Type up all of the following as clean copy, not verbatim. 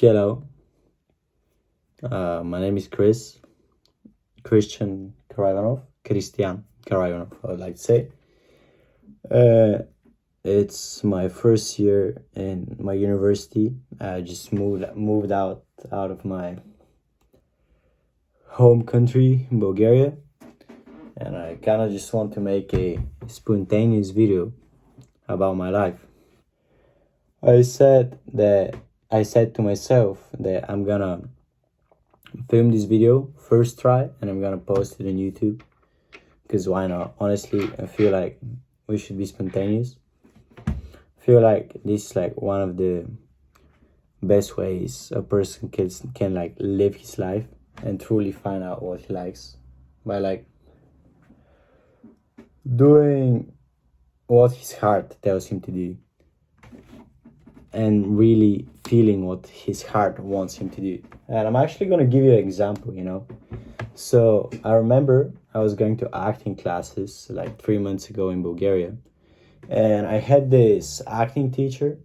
Hello, my name is Christian Karavanov, I would like to say. Uh, it's my first year in my university. I just moved out of my home country, Bulgaria, and I kind of just want to make a spontaneous video about my life. I said to myself that I'm gonna film this video first try and I'm gonna post it on YouTube, because why not? Honestly, I feel like we should be spontaneous. I feel like this is like one of the best ways a person can like live his life and truly find out what he likes by like doing what his heart tells him to do and really feeling what his heart wants him to do. And I'm actually gonna give you an example. So I remember I was going to acting classes like 3 months ago in Bulgaria, and I had this acting teacher,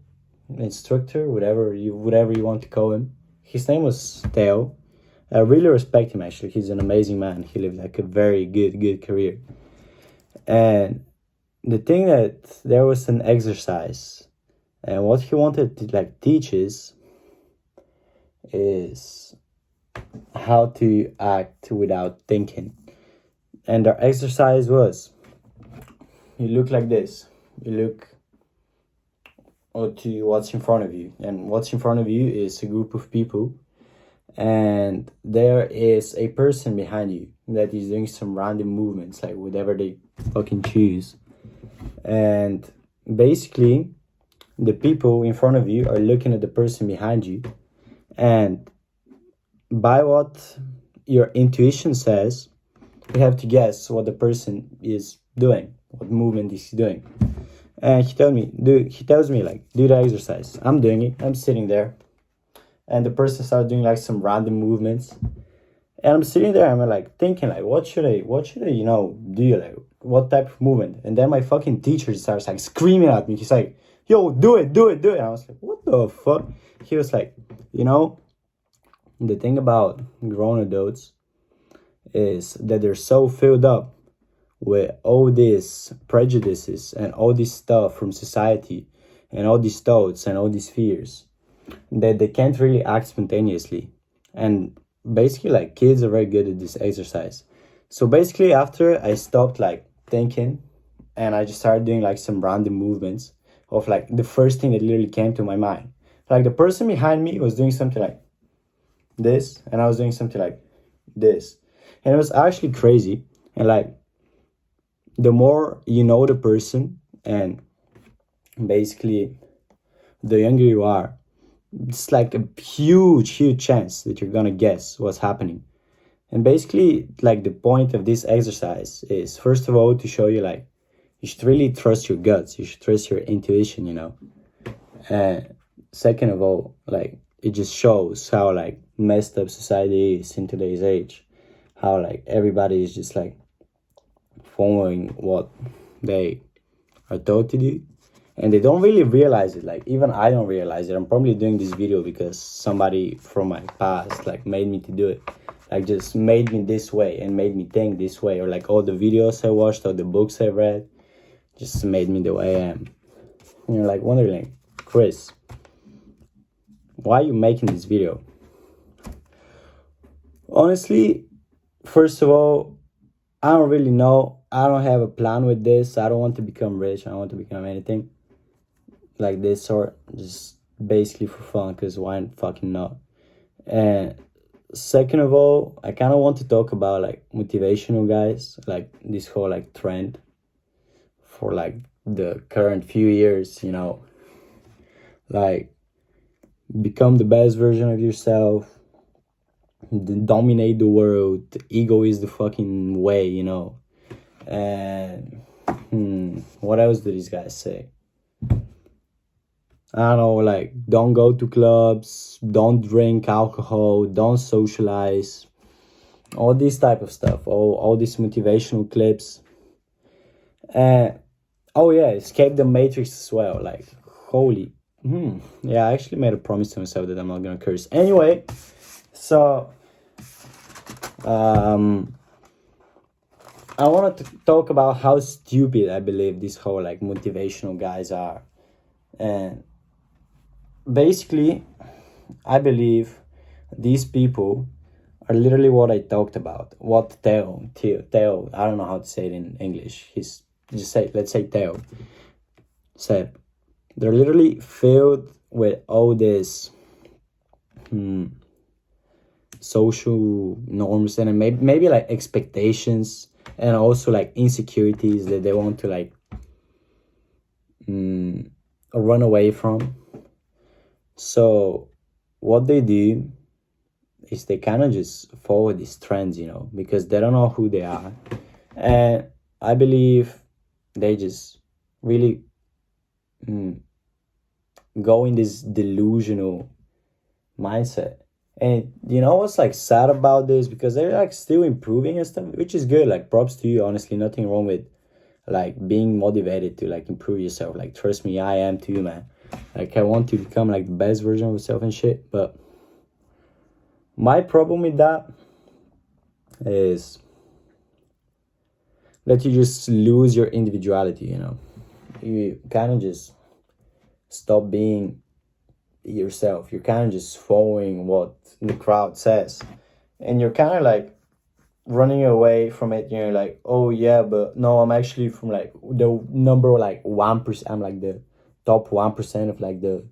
instructor, whatever you want to call him. His name was Theo. I really respect him actually. He's an amazing man. He lived like a very good career. And the thing that there was an exercise, and what he wanted to like teach is how to act without thinking. And our exercise was, you look like this. You look to what's in front of you. And what's in front of you is a group of people. And there is a person behind you that is doing some random movements, like whatever they fucking choose. And basically, the people in front of you are looking at the person behind you, and by what your intuition says, you have to guess what the person is doing, what movement is he doing. And he tells me like, do the exercise. I'm doing it. I'm sitting there, and the person starts doing like some random movements, and I'm sitting there. I'm like thinking like, what should I do, like what type of movement? And then my fucking teacher starts like screaming at me. He's like, yo, do it. And I was like, what the fuck? He was like, the thing about grown adults is that they're so filled up with all these prejudices and all this stuff from society and all these thoughts and all these fears that they can't really act spontaneously. And basically, like, kids are very good at this exercise. So basically, after I stopped like thinking and I just started doing like some random movements of like the first thing that literally came to my mind. Like the person behind me was doing something like this, and I was doing something like this. And it was actually crazy. And like, the more you know the person, and basically the younger you are, it's like a huge chance that you're gonna guess what's happening. And basically, like, the point of this exercise is, first of all, to show you like, you should really trust your guts. You should trust your intuition, And second of all, like, it just shows how like messed up society is in today's age. How like everybody is just like following what they are told to do, and they don't really realize it. Like, even I don't realize it. I'm probably doing this video because somebody from my past like made me to do it. Like, just made me this way and made me think this way, or like all the videos I watched or the books I read just made me the way I am. And you're like wondering, Chris, why are you making this video? Honestly, first of all, I don't really know. I don't have a plan with this. I don't want to become rich. I don't want to become anything like this sort. Just basically for fun, because why fucking not? And second of all, I kind of want to talk about like motivational guys, like this whole like trend for like the current few years, like, become the best version of yourself, dominate the world, the ego is the fucking way, And what else do these guys say? I don't know, like, don't go to clubs, don't drink alcohol, don't socialize, all this type of stuff, all these motivational clips. Oh yeah, escape the matrix as well. Like, holy Yeah, I actually made a promise to myself that I'm not gonna curse. Anyway, so um, I wanted to talk about how stupid I believe these whole like motivational guys are, and basically, I believe these people are literally what I talked about. What Theo, I don't know how to say it in English. He's just say, let's say Theo said, they're literally filled with all this social norms and maybe like expectations and also like insecurities that they want to like run away from. So what they do is they kind of just follow these trends, because they don't know who they are. And I believe they just really go in this delusional mindset. And you know what's like sad about this? Because they're like still improving and stuff, which is good. Like props to you, honestly. Nothing wrong with like being motivated to like improve yourself. Like trust me, I am too, man. Like I want to become like the best version of myself and shit. But my problem with that is that you just lose your individuality. You kind of just stop being yourself. You're kind of just following what the crowd says. And you're kind of like running away from it. You're like, oh yeah, but no, I'm actually from like the number like 1%. I'm like the top 1% of like the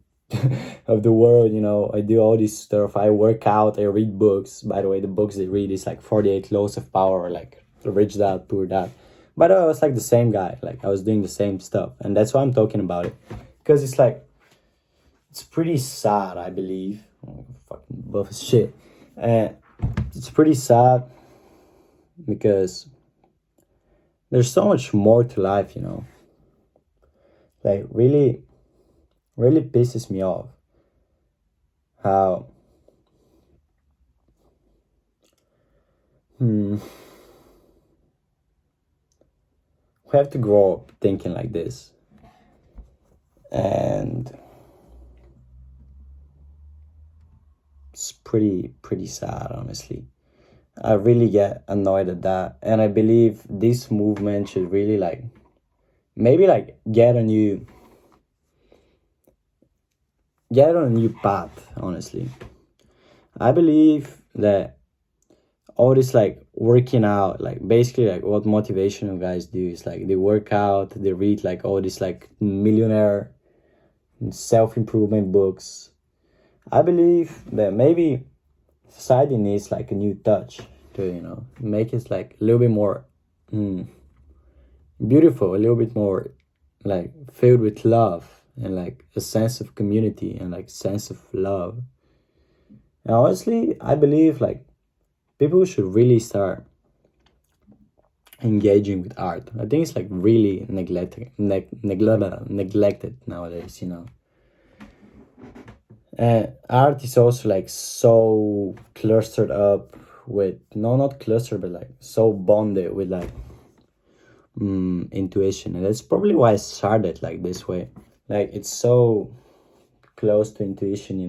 of the world. I do all this stuff. I work out, I read books. By the way, the books they read is like 48 Laws of Power, or like Rich Dad Poor Dad. But I was like the same guy. Like I was doing the same stuff. And that's why I'm talking about it. Because it's like it's pretty sad, I believe. Oh, fucking buff as shit. And it's pretty sad because there's so much more to life. Like really, really pisses me off how we have to grow up thinking like this. And it's pretty sad, honestly. I really get annoyed at that. And I believe this movement should really like maybe like get on a new path, honestly. I believe that all this like working out, like basically like what motivational guys do is like they work out, they read like all these like millionaire self-improvement books. I believe that maybe society needs like a new touch to make it like a little bit more beautiful, a little bit more like filled with love and like a sense of community and like sense of love. And honestly, I believe like people should really start engaging with art. I think it's like really neglected nowadays. And art is also like so clustered up with no, not clustered, but like so bonded with like intuition, and that's probably why I started like this way. Like it's so close to intuition.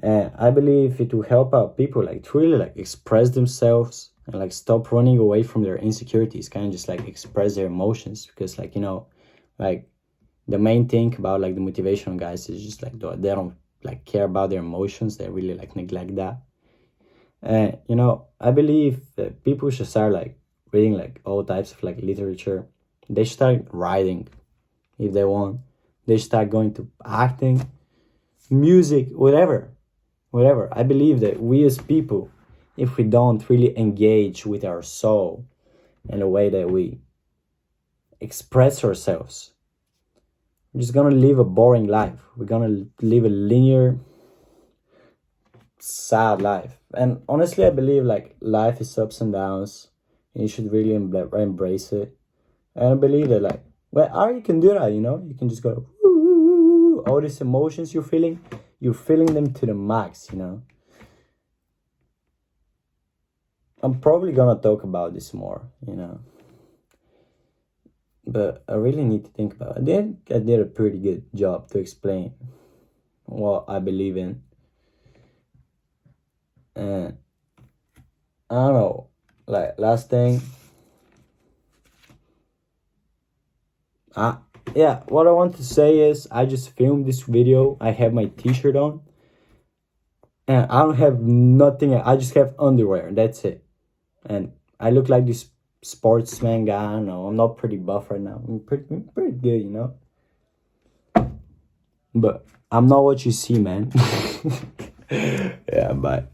And I believe it will help out people like to really like express themselves and like stop running away from their insecurities, kind of just like express their emotions. Because like the main thing about like the motivational guys is just like they don't like care about their emotions. They really like neglect that. And I believe that people should start like reading like all types of like literature. They should start writing if they want. They should start going to acting, music, whatever. I believe that we as people, if we don't really engage with our soul in a way that we express ourselves, we're just gonna live a boring life. We're gonna live a linear, sad life. And honestly, I believe like life is ups and downs, and you should really embrace it. And I believe that like, well, art you can do that. You can just go all these emotions you're feeling them to the max. I'm probably gonna talk about this more. But I really need to think about it. I think I did a pretty good job to explain what I believe in. And I don't know, like last thing, yeah, what I want to say is I just filmed this video. I have my t-shirt on and I don't have nothing. I just have underwear and that's it. And I look like this sportsman guy. I don't know. I'm not pretty buff right now. I'm pretty good, you know. But I'm not what you see, man. Yeah, bye.